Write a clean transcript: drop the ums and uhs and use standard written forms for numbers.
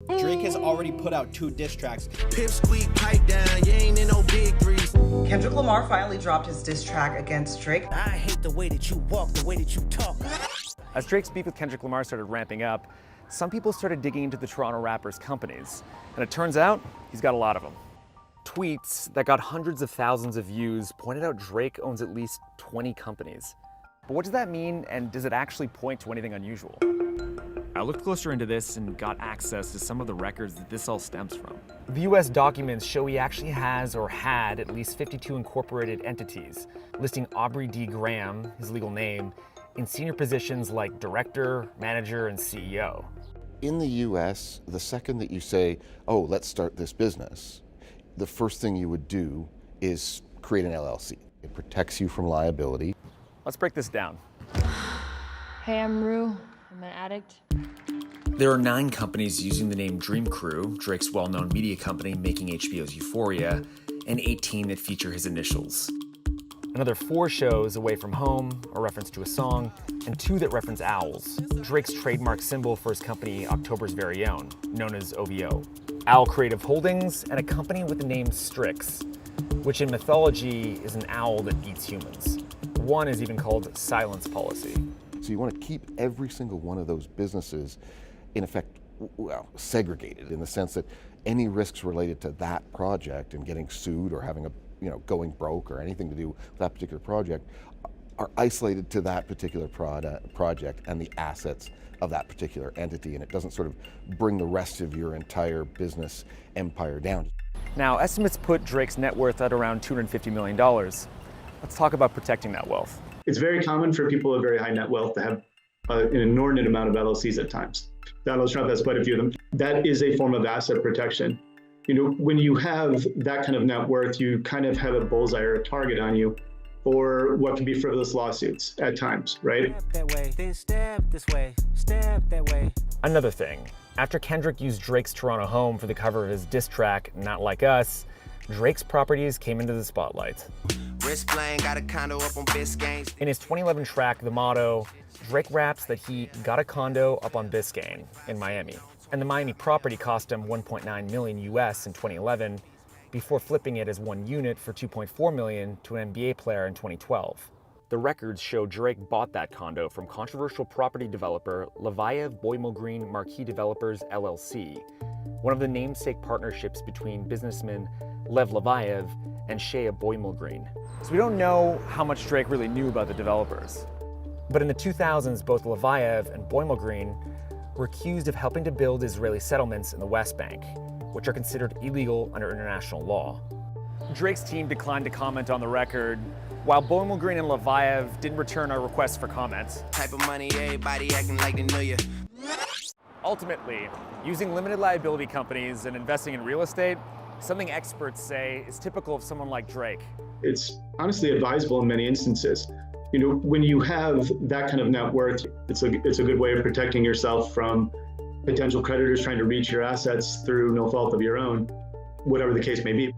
Drake has already put out 2 diss tracks. Pip squeak, pipe down, you ain't in no big threes. Kendrick Lamar finally dropped his diss track against Drake. I hate the way that you walk, the way that you talk. As Drake's beef with Kendrick Lamar started ramping up, some people started digging into the Toronto rapper's companies. And it turns out, he's got a lot of them. Tweets that got hundreds of thousands of views pointed out Drake owns at least 20 companies. But what does that mean, and does it actually point to anything unusual? I looked closer into this and got access to some of the records that this all stems from. The US documents show he actually has or had at least 52 incorporated entities, listing Aubrey D. Graham, his legal name, in senior positions like director, manager, and CEO. In the US, the second that you say, oh, let's start this business, the first thing you would do is create an LLC. It protects you from liability. Let's break this down. Hey, I'm Rue. I'm an addict. There are 9 companies using the name Dream Crew, Drake's well-known media company making HBO's Euphoria, and 18 that feature his initials. Another 4 shows, Away From Home, a reference to a song, and 2 that reference owls, Drake's trademark symbol for his company October's Very Own, known as OVO. Owl Creative Holdings, and a company with the name Strix, which in mythology is an owl that eats humans. One is even called Silence Policy. So you want to keep every single one of those businesses, in effect, well, segregated in the sense that any risks related to that project and getting sued or having a, going broke or anything to do with that particular project are isolated to that particular project and the assets of that particular entity, and it doesn't sort of bring the rest of your entire business empire down. Now, estimates put Drake's net worth at around $250 million. Let's talk about protecting that wealth. It's very common for people of very high net wealth to have an inordinate amount of LLCs at times. Donald Trump has quite a few of them. That is a form of asset protection. When you have that kind of net worth, you kind of have a bullseye or a target on you for what can be frivolous lawsuits at times, right? Step that way, then step this way, step that way. Another thing, after Kendrick used Drake's Toronto home for the cover of his diss track, Not Like Us, Drake's properties came into the spotlight. Wrist playing, got a condo up on Biscayne. In his 2011 track, The Motto, Drake raps that he got a condo up on Biscayne in Miami. And the Miami property cost him $1.9 million US in 2011 before flipping it as one unit for $2.4 million to an NBA player in 2012. The records show Drake bought that condo from controversial property developer Levayev Boymel Marquee Developers LLC, one of the namesake partnerships between businessmen Lev Levayev and Shea Boymel. So we don't know how much Drake really knew about the developers. But in the 2000s, both Levayev and Boymel were accused of helping to build Israeli settlements in the West Bank, which are considered illegal under international law. Drake's team declined to comment on the record, while Boymel and Levayev didn't return our requests for comments. Type of money, everybody acting like they know you. Ultimately, using limited liability companies and investing in real estate, something experts say is typical of someone like Drake. It's honestly advisable in many instances. When you have that kind of net worth, it's a good way of protecting yourself from potential creditors trying to reach your assets through no fault of your own, whatever the case may be.